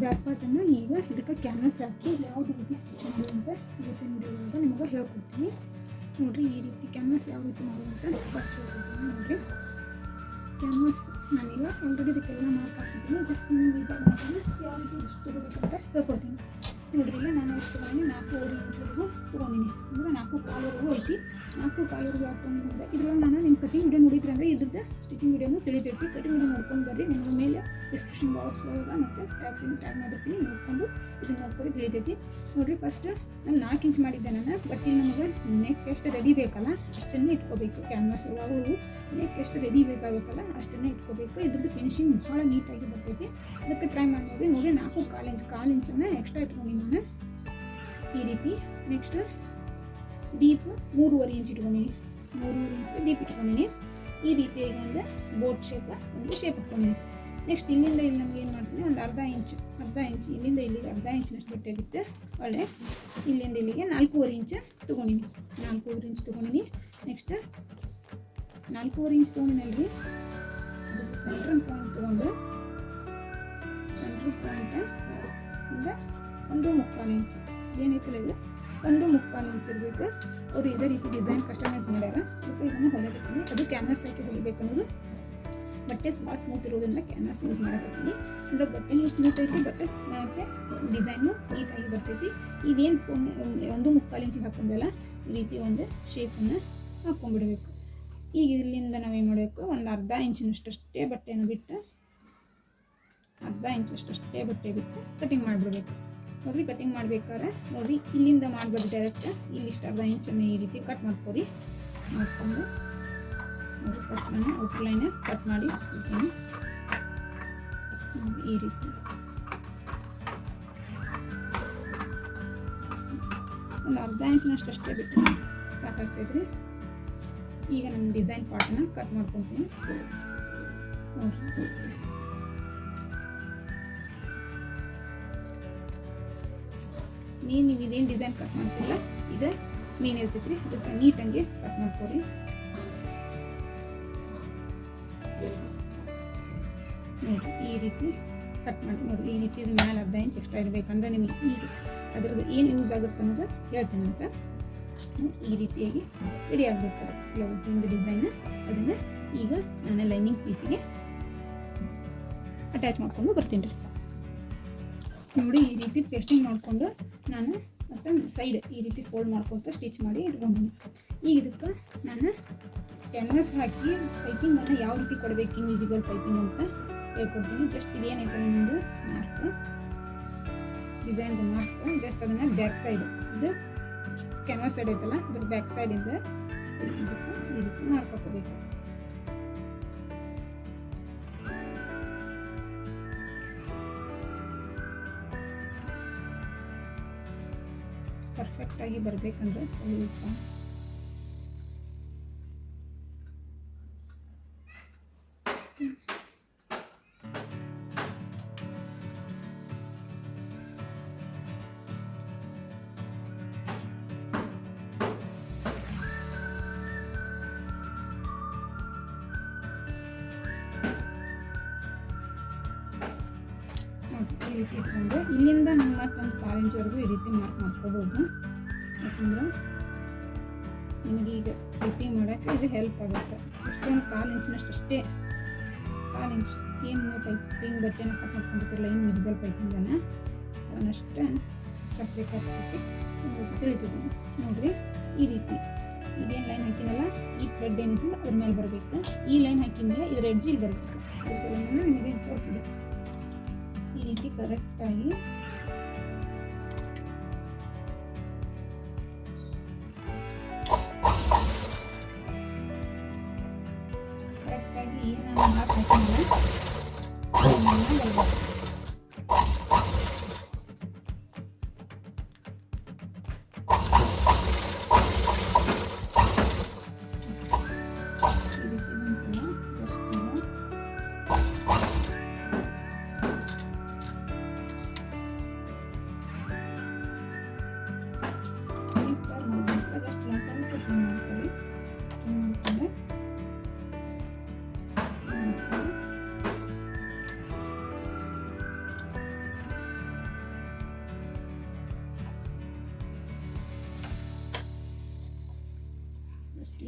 Back ಪಾರ್ಟನ್ನು ಈಗ ಇದಕ್ಕೆ canvass ಹಾಕಿ ಯಾವುದು ರೀತಿ ಸ್ಟಿಚ್ ಮಾಡೋದು ಅಂತ ಇವತ್ತಿನ ವಿಡಿಯೋದಾಗ ನಿಮಗೆ ಹೇಳ್ಕೊಡ್ತೀನಿ ನೋಡಿರಿ. ಈ ರೀತಿ ಕ್ಯಾನ್ವಸ್ ಯಾವ ರೀತಿ ಮಾಡೋದು ಅಂತ ಫಸ್ಟ್ ಹೇಳ್ಕೊಡ್ತೀನಿ ನೋಡಿರಿ. ಕ್ಯಾನ್ವಸ್ ನಾನೀಗ ಆಲ್ರೆಡಿ ಇದಕ್ಕೆಲ್ಲ ಮಾರ್ಕ್ ಹಾಕಿದ್ದೀನಿ. ಜಸ್ಟ್ ನಿಮ್ಗೆ ಇದಾಗಿ ಯಾವ ರೀತಿ ಎಷ್ಟು ತಗೋಬೇಕಂತ ಹೇಳ್ಕೊಡ್ತೀನಿ ನೋಡಿರಿ. ಇಲ್ಲ ನಾನು ಎಷ್ಟು ತೊಗೊಂಡಿನಿ 4.5 ಇಂಚ್ವರೆಗೂ ತೊಗೊಂಡಿನಿ, ಅಂದರೆ 4 ಕಾಲ್ವರೆಗೂ ಐತಿ. 4 ಕಾಲ್ವರೆಗೂ ಹಾಕೊಂಡ್ರೆ ಇದ್ರೊಳಗೆ ನಾನು ನಿಮ್ಮ ಕಟಿಂಗ್ ವಿಡಿಯೋ ನೋಡಿದ್ರಿ ಅಂದರೆ ಇದ್ರದ್ದು ಸ್ಟಿಚಿಂಗ್ ವಿಡಿಯೋನು ತಿಳಿತೈತಿ. ಕಟಿಂಗ್ ವಿಡಿಯೋ ನೋಡ್ಕೊಂಡು ಬರ್ರಿ, ನಿಮ್ಗೆ ಮೇಲೆ ಡಿಸ್ಕ್ರಿಪ್ಷನ್ ಬಾಕ್ಸ್ ಒಳಗೆ ಮತ್ತು ಟ್ಯಾಗ್ ಮಾಡಿರ್ತೀನಿ, ನೋಡ್ಕೊಂಡು ಇದನ್ನು ನೋಡ್ಕೊಂಡು ತಿಳಿತೈತಿ ನೋಡಿರಿ. ಫಸ್ಟ್ ನಾನು 4 ಇಂಚ್ ಮಾಡಿದ್ದೆ ನಾನು, ಬಟ್ ಇಲ್ಲಿ ನಮಗೆ ನೆಕ್ ಎಷ್ಟು ರೆಡಿ ಬೇಕಲ್ಲ ಅಷ್ಟನ್ನೇ ಇಟ್ಕೋಬೇಕು. ಕ್ಯಾನ್ವಾಸ್ ಒಳಗೂ ನೆಕ್ ಎಷ್ಟು ರೆಡಿ ಬೇಕಾಗುತ್ತಲ್ಲ ಅಷ್ಟನ್ನೇ ಇಟ್ಕೋಬೇಕು. ಇದ್ರದ್ದು ಫಿನಿಶಿಂಗ್ ಭಾಳ ನೀಟಾಗಿ ಬರ್ತೈತಿ. ಅದಕ್ಕೆ ಟ್ರೈ ಮಾಡಿ ನೋಡಿ. 4 ಇಂಚನ್ನು ಎಕ್ಸ್ಟ್ರಾ ಇಟ್ಕೊಂಡು ನಾನು ಈ ರೀತಿ. ನೆಕ್ಸ್ಟ್ ಡೀಪ್ 3.5 ಇಂಚ್ ಇಟ್ಕೊಂಡಿನಿ, 3.5 ಇಂಚ್ ಡೀಪ್ ಇಟ್ಕೊಂಡಿನಿ. ಈ ರೀತಿಯಾಗಿ ಒಂದು ಬೋಟ್ ಶೇಪ್ ಇಟ್ಕೊಂಡಿನಿ. ನೆಕ್ಸ್ಟ್ ಇಲ್ಲಿಂದ ಇಲ್ಲಿ ನಮ್ಗೆ ಏನು ಮಾಡ್ತೀನಿ, ಒಂದು ಅರ್ಧ ಇಂಚ್ ಇಲ್ಲಿಂದ ಇಲ್ಲಿಗೆ ಅರ್ಧ ಇಂಚಿನಷ್ಟು ಬಟ್ಟೆ ಬಿಟ್ಟು ಒಳ್ಳೆ ಇಲ್ಲಿಂದ ಇಲ್ಲಿಗೆ 4.5 ಇಂಚ್ ತೊಗೊಂಡಿನಿ. 4.5 ಇಂಚ್ ತೊಗೊಂಡಿನಿ. ನೆಕ್ಸ್ಟ್ 4.5 ಇಂಚ್ ತೊಗೊಂಡಿನಲ್ರಿ, ಅದಕ್ಕೆ ಸೆಂಟ್ರಲ್ ಪಾಯಿಂಟ್ ತೊಗೊಂಡು ಸೆಂಟ್ರಲ್ ಪಾಯಿಂಟ್ ಇಂದ 1.25 ಇಂಚ್ ಏನೈತಲ್ಲ ಇದು 1.25 ಇಂಚ್ ಇರಬೇಕು. ಅವರು ಇದೇ ರೀತಿ ಡಿಸೈನ್ ಕಸ್ಟಮೈಸ್ ಮಾಡ್ಯಾರ. ಅದಕ್ಕೆ ಇದನ್ನು ಹೊಲಿಕತ್ತೀನಿ. ಅದು ಕ್ಯಾನ್ವಾಸ್ ಹಾಕಿ ಹೊಲಿಬೇಕು ಅನ್ನೋದು. ಬಟ್ಟೆ ಭಾಳ ಸ್ಮೂತ್ ಇರೋದ್ರಿಂದ ಕ್ಯಾನ್ವಾಸ್ ಯೂಸ್ ಮಾಡಕತ್ತೀನಿ. ಅಂದರೆ ಬಟ್ಟೆ ಸ್ಮೂತ್ ಐತಿ, ಬಟ್ಟೆ ಮತ್ತು ಡಿಸೈನು ನೀಟಾಗಿ ಬರ್ತೈತಿ. ಇದೇನು 1.25 ಇಂಚಿಗೆ ಹಾಕೊಂಡಲ್ಲ ಈ ರೀತಿ ಒಂದು ಶೇಪನ್ನು ಹಾಕ್ಕೊಂಡ್ಬಿಡ್ಬೇಕು. ಈಗ ಇಲ್ಲಿಂದ ನಾವೇನು ಮಾಡಬೇಕು, ಒಂದು ಅರ್ಧ ಇಂಚಿನಷ್ಟೇ ಬಟ್ಟೆಯನ್ನು ಬಿಟ್ಟು ಕಟಿಂಗ್ ಮಾಡಿಬಿಡ್ಬೇಕು ನೋಡಿರಿ. ಕಟಿಂಗ್ ಮಾಡ್ಬೇಕಾದ್ರೆ ನೋಡಿರಿ ಇಲ್ಲಿಂದ ಮಾಡ್ಬೋದು ಡೈರೆಕ್ಟ್. ಇಲ್ಲಿಷ್ಟು ಅರ್ಧ ಇಂಚನ್ನು ಈ ರೀತಿ ಕಟ್ ಮಾಡ್ಕೊಂಡು ನೋಡಿ. ಫಸ್ಟ್ ನಾನು ಔಟ್ಲೈನ್ ಕಟ್ ಮಾಡಿ ಇಡ್ತೀನಿ ಈ ರೀತಿ. ಒಂದು ಅರ್ಧ ಇಂಚಿನಷ್ಟೇ ಬಿಟ್ಟು ಸಾಕಾಗ್ತೈತ್ರಿ. ಈಗ ನಮ್ಮ ಡಿಸೈನ್ ಪಾರ್ಟನ್ನು ಕಟ್ ಮಾಡ್ಕೊತೀನಿ ನೋಡಿರಿ. ನೀವು ಇದೇನು ಡಿಸೈನ್ ಕಟ್ ಮಾಡ್ತಿಲ್ಲ ಇದು ಮೇನ್ ಇರ್ತೈತ್ರಿ. ಅದಕ್ಕೆ ನೀಟಂಗೆ ಕಟ್ ಮಾಡ್ಕೊರಿ. ನೋಡಿ ಈ ರೀತಿ ಕಟ್ ಮಾಡಿ ನೋಡಿ. ಈ ರೀತಿ ಇದು ಮೇಲೆ ಅರ್ಧ ಇಂಚ್ ಎಕ್ಸ್ಟ್ರಾ ಇರಬೇಕಂದ್ರೆ ನಿಮಗೆ ಈಗ ಅದ್ರದ್ದು ಏನು ಯೂಸ್ ಆಗುತ್ತೆ ಅನ್ನೋದು ಹೇಳ್ತೀನಿ ಅಂತ. ಈ ರೀತಿಯಾಗಿ ರೆಡಿ ಆಗಬೇಕು ಬ್ಲೌಸಿಂದು ಡಿಸೈನ್. ಅದನ್ನು ಈಗ ನಾನು ಲೈನಿಂಗ್ ಪೀಸಿಗೆ ಅಟ್ಯಾಚ್ ಮಾಡ್ಕೊಂಡು ಬರ್ತೀನಿ ರೀ ನೋಡಿ. ಈ ರೀತಿ ಪೇಸ್ಟಿಂಗ್ ಮಾಡಿಕೊಂಡು ನಾನು ಮತ್ತು ಸೈಡ್ ಈ ರೀತಿ ಫೋಲ್ಡ್ ಮಾಡ್ಕೊತ ಸ್ಟಿಚ್ ಮಾಡಿ ಇಟ್ಕೊಂಡಿನಿ. ಈಗ ಇದಕ್ಕೆ ನಾನು ಕ್ಯಾನ್ವಾಸ್ ಹಾಕಿ ಪೈಪಿಂಗನ್ನು ಯಾವ ರೀತಿ ಕೊಡಬೇಕು, ಇನ್ವಿಸಿಬಲ್ ಪೈಪಿಂಗ್ ಅಂತ ಹೇಳ್ಕೊಡ್ತೀನಿ. ಜಸ್ಟ್ ಇದೇನೈತೆ ನಮ್ಮದು ಮಾರ್ಕ್, ಡಿಸೈನ್ದು ಮಾರ್ಕ್. ಜಸ್ಟ್ ಅದನ್ನು ಬ್ಯಾಕ್ ಸೈಡ್, ಇದು ಕ್ಯಾನ್ವಾಸ್ ಸೈಡ್ ಐತಲ್ಲ ಅದ್ರ ಬ್ಯಾಕ್ ಸೈಡಿಂದ ಈ ರೀತಿ ಮಾರ್ಕ್ ಹಾಕೋಬೇಕು. ಪರ್ಫೆಕ್ಟಾಗಿ ಬರಬೇಕಂದ್ರೆ ಸ್ವಲ್ಪ ಈ ರೀತಿ ಇಟ್ಕೊಂಡು ಇಲ್ಲಿಂದ ನಮ್ಮ ಮತ್ತೊಂದು 4 ಇಂಚ್ವರೆಗೂ ಈ ರೀತಿ ಮಾರ್ಕ್ ಮಾಡ್ಕೋಬೋದು. ಯಾಕಂದ್ರೆ ನಿಮಗೆ ಈಗ ಪೈಪಿಂಗ್ ಮಾಡೋಕ್ಕೆ ಇದು ಹೆಲ್ಪ್ ಆಗುತ್ತೆ. ಎಷ್ಟೊಂದು 4 ಇಂಚಿನಷ್ಟೇ 4 ಇಂಚ್ ಏನು ಪೈಪಿಂಗ್ ಬಟ್ಟೆನ ಕಟ್ ಮಾಡ್ಕೊಂಡಿರ್ತಿರಲ್ಲ ಇನ್ವಿಸಿಬಲ್ ಪೈಪಿಂಗನ್ನು ಅದನ್ನಷ್ಟೇ ಚಪ್ಪಬೇಕಾಗ್ತೈತಿ ತಿಳಿತಿದ್ದೀನಿ ನೋಡಿರಿ. ಈ ರೀತಿ ಇದೇನು ಲೈನ್ ಹಾಕಿನಲ್ಲ ಈ ಥ್ರೆಡ್ ಏನಿದೆ ಅದ್ರ ಮೇಲೆ ಬರಬೇಕು. ಈ ಲೈನ್ ಹಾಕಿದ್ಮೇಲೆ ಇದ್ರ ಎಡ್ಜಿಗೆ ಬರಬೇಕು. ಅದ್ರ ಸಲುವಾಗಿ ನಿಮಗೆ ತೋರಿಸಿದೆ ಈ ರೀತಿ ಕರೆಕ್ಟಾಗಿ ನಾನು ಮಾರ್ಕ್ ಹಾಕಿದ್ಮೇಲೆ ಬರಬೇಕು.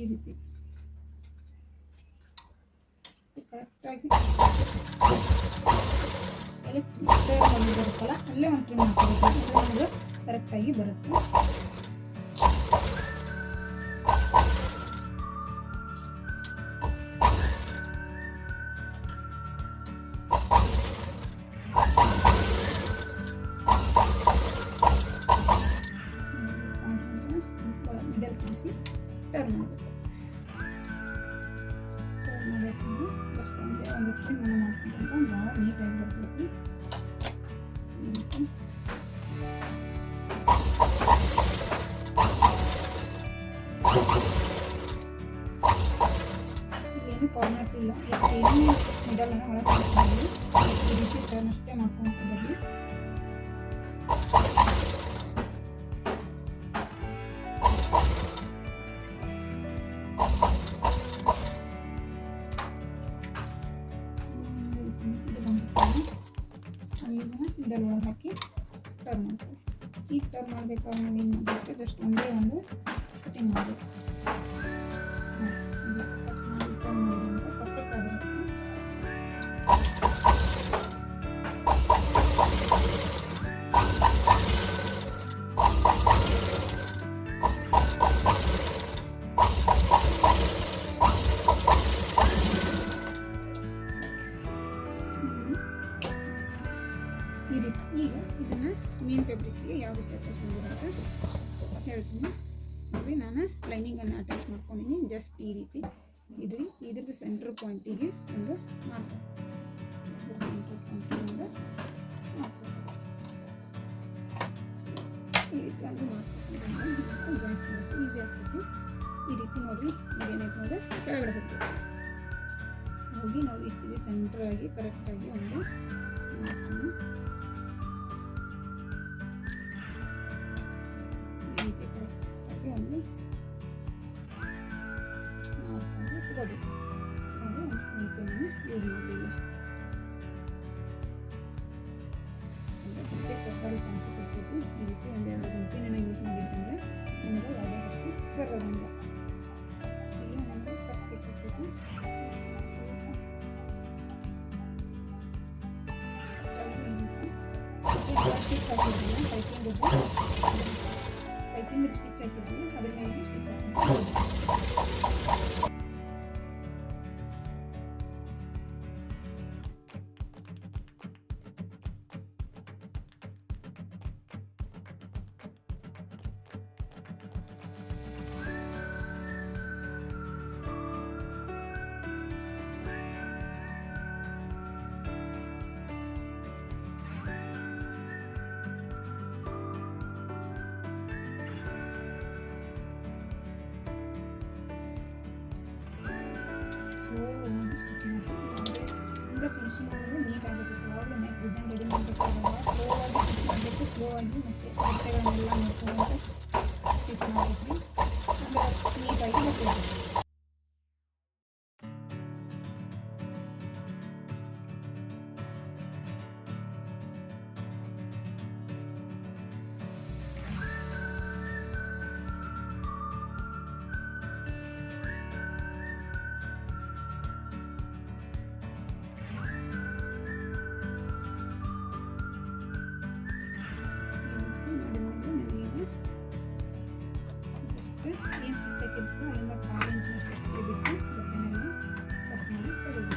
ಈ ರೀತಿ ಕರೆಕ್ಟಾಗಿ ಎಲೆಕ್ಟ್ರಿಕ್ ಬರುತ್ತಲ್ಲ ಅಲ್ಲೇ ಒಂದು ಟ್ರಿಮ್ ಮಾಡ್ಕೋಬೇಕು. ನಮಗೆ ಕರೆಕ್ಟಾಗಿ ಬರುತ್ತೆ. ಮಿಡಲ್ ಸಿಡಿಸಿ ಟರ್ನ್ ಮಾಡಬೇಕು. ಟರ್ನ್ ಮಾಡಬೇಕು. ಜಸ್ಟ್ ಒಂದೇ ಒಂದು ಟ್ರಿಮ್ ಮಾಡ್ಕೊಂಡ್ರೆ ಭಾಳ ನೀಟಾಗಿ ಬರ್ತೈತಿ. ಈ ರೀತಿ ಇಲ್ಲೇನು ಕಾರ್ನರ್ಸ್ ಇಲ್ಲ. ಏನೇ ಮಿಡಲನ್ನು ಒಳಗೆ ಹಾಕ್ತೀವಿ ಈ ರೀತಿ ಟರ್ನ್ ಅಷ್ಟೇ ಮಾಡ್ಕೊಂಡ್ಬಿಡ್ರಿ. ಮಿಡಲ್ ಒಳಗೆ ಹಾಕಿ ಟರ್ನ್ ಮಾಡ್ತೀವಿ. ಈಗ ಟರ್ನ್ ಮಾಡಬೇಕಾದ್ರೆ ನಾವು ಏನು ಮಾಡಬೇಕು, ಜಸ್ಟ್ ಒಂದೇ ಒಂದು ಕಟಿಂಗ್ ಮಾಡಬೇಕು. ಟರ್ನ್ ಮಾಡೋದ್ರಿಂದ ಪರ್ಫೆಕ್ಟ್ ಆಗಿರುತ್ತೆ. ಈ ರೀತಿ ಈಗ ಇದನ್ನು ಮೇನ್ ಫ್ಯಾಬ್ರಿಕ್ಗೆ ಯಾವ ರೀತಿ ಅಟ್ಯಾಚ್ ಮಾಡೋದು ಅಂತ ಹೇಳ್ತೀನಿ ನೋಡಿ. ನಾನು ಲೈನಿಂಗನ್ನು ಅಟ್ಯಾಚ್ ಮಾಡ್ಕೊಂಡಿನಿ. ಜಸ್ಟ್ ಈ ರೀತಿ ಇದ್ರದ್ದು ಸೆಂಟ್ರ್ ಪಾಯಿಂಟಿಗೆ ಒಂದು ಮಾರ್ಕ್ ಈ ರೀತಿ ಒಂದು ಮಾರ್ಕ್ ಈಸಿ ಆಗ್ತೈತಿ. ಈ ರೀತಿ ನೋಡಿರಿ ಇದೇನೈತೆ ನೋಡ್ರಿ ಕೆಳಗಡೆ ಹೋಗಿ ನಾವು ಇಸ್ತೀವಿ ಸೆಂಟ್ರಾಗಿ ಕರೆಕ್ಟಾಗಿ ಒಂದು ಮಾರ್ಕನ್ನು ಈ ರೀತಿ ಕರೆಕ್ಟಾಗಿ ಒಂದು ಮಾರ್ಕನ್ನು ತಗೋಬೇಕು. ನೋಡಿ ಒಂದು ಯೂಸ್ ಮಾಡಲಿಲ್ಲ. ಸರ್ಕಾರಿ ಚಾನ್ಸಸ್ ಇರ್ತೈತಿ. ಈ ರೀತಿ ಒಂದೆರಡು ಗುಂಪಿನ ಯೂಸ್ ಮಾಡಿದ್ದಂದ್ರೆ ನಿಮಗೆ ಯಾವುದೇ ರೀತಿ ಸರ್ವಂಗ ಇಲ್ಲಿ ನಮಗೆ ಕಟ್ಟಿ ಕೊಡ್ತೈತಿ. ಸ್ಟಿಚ್ ಹಾಕಿದ್ವಿ ಪೈಪಿಂಗ್ ಸ್ಟಿಚ್ ಹಾಕಿದ್ವಿ ಅದ್ರ ಮೇಲೆ ಸ್ಟಿಚ್ ಹಾಕಿದ್ವಿ. ಅಂದರೆ ಫಿನಿಶಿಂಗ್ ಆಗೋದು ನೀಟ್ ಆಗುತ್ತೆ. ಯಾವಾಗಲೂ ನೆಕ್ ಡಿಸೈನ್ ರೆಡಿ ಮಾಡಬೇಕಾಗಲ್ಲ. ಸ್ಲೋ ಆಗಿ ಮತ್ತು ಬಟ್ಟೆಗಳನ್ನೆಲ್ಲ ನೋಡ್ಕೊಂಡು ಸ್ಟಿಚ್ ಮಾಡಿದ್ವಿ ಅಂದರೆ ನೀಟಾಗಿ ಬರ್ತೈತಿ. ಏನು ಸ್ಟಿಚ್ ಹಾಕಿರ್ತೀವಿ ಅಲ್ಲಿಂದ 6 ಇಂಚಿನಷ್ಟು ಬಿಟ್ಟು ಬಟ್ಟೆನೆಲ್ಲ ಕಟ್ ಮಾಡಿ ತೆಗೆದು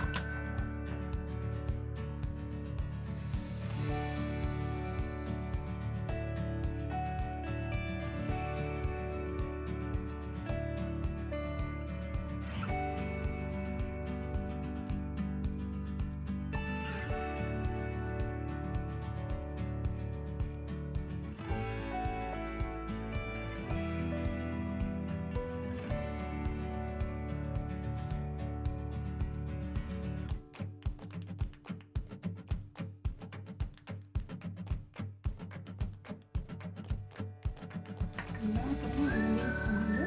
ಎಲ್ಲ ಕಡೆ ಒಂದು ಇಂಚ್ ತಗೊಂಡು,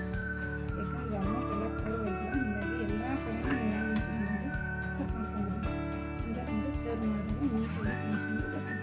ಯಾಕಂದ್ರೆ ಆಲ್ಮೋಸ್ಟ್ ಎಲ್ಲ ಕರ್ವ್ ಐತಲ್ಲ, ಹೀಗಾಗಿ ಎಲ್ಲ ಕಡೆ ಒಂದು ಇಂಚ್ ತಗೊಂಡು ಕಟ್ ಮಾಡ್ಕೊಂಡಿದ್ದೀನಿ. ಅಂದರೆ ಒಂದು ಸರ್ವ್ ಮಾಡಿದಾಗ ನೀಟಾಗಿ ಫಿನಿಶಿಂಗ್ ಬರ್ತದೆ.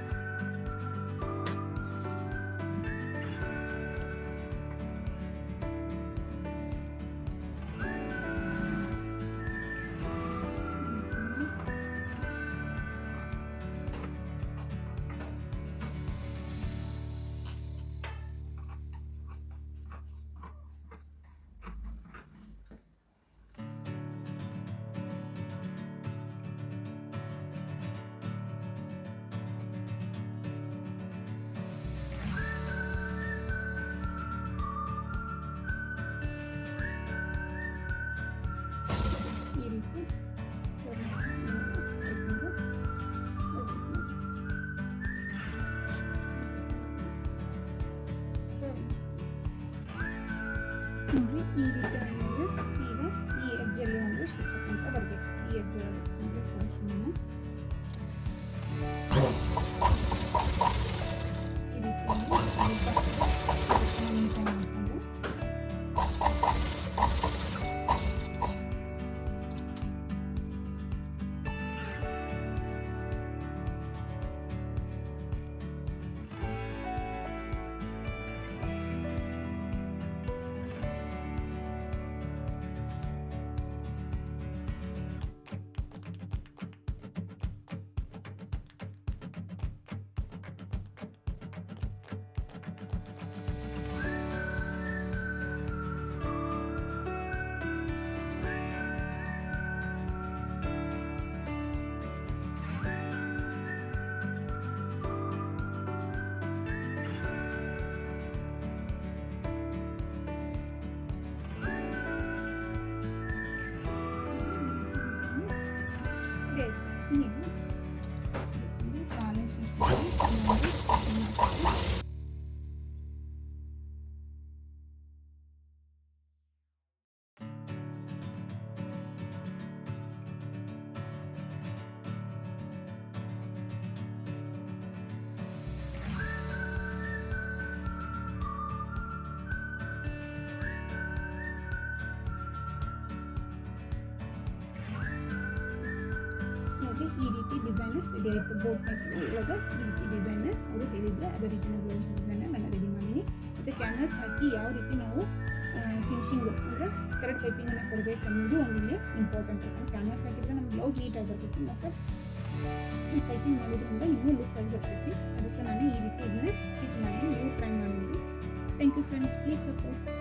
ನೋಡಿ ಈ ರೀತಿ ಆದಮೇಲೆ ಈಗ ಈ ಎಡ್ಜಲ್ಲಿ ಒಂದು ಸ್ಟಿಚ್ ಹಾಕೊಂತ ಬರಬೇಕು. ಈ ಎಡ್ಜ್ ಒಳಗೆ ಅಂದರೆ ಫಸ್ಟ್ ನಾನು ಈ ರೀತಿ ಮಾಡಿಕೊಂಡು ಈ ರೀತಿ ಡಿಸೈನ್ ರೆಡಿ ಆಯಿತು. ಬೋಟ್ ನೆಕ್ ಇವಾಗ ಈ ರೀತಿ ಡಿಸೈನ್ ಅವರು ಹೇಳಿದರೆ ಅದೇ ರೀತಿ ಬ್ಲೌಸ್ ಡಿಸೈನ್ ನಾನು ರೆಡಿ ಮಾಡೀನಿ. ಮತ್ತು ಕ್ಯಾನ್ವಾಸ್ ಹಾಕಿ ಯಾವ ರೀತಿ ನಾವು ಫಿನಿಶಿಂಗ್ ಅಂದರೆ ಥರ್ಡ್ ಪೈಪಿಂಗನ್ನು ಕೊಡಬೇಕು ಅನ್ನೋದು ಒಂದಿಲ್ಲಿ ಇಂಪಾರ್ಟೆಂಟ್. ಕ್ಯಾನ್ವಾಸ್ ಹಾಕಿದ್ರೆ ನಮ್ಮ ಬ್ಲೌಸ್ ನೀಟಾಗಿ ಬರ್ತೈತಿ ಮತ್ತು ಈ ಪೈಪಿಂಗ್ ಮಾಡೋದ್ರಿಂದ ಇನ್ನೂ ಲುಕ್ ಆಗಿ ಬರ್ತೈತಿ. ಅದಕ್ಕೆ ನಾನು ಈ ರೀತಿ ಇದನ್ನ ಸ್ಟಿಚ್ ಮಾಡಿ ನೀವು ಟ್ರೈ ಮಾಡಿ. Thank you friends, please support.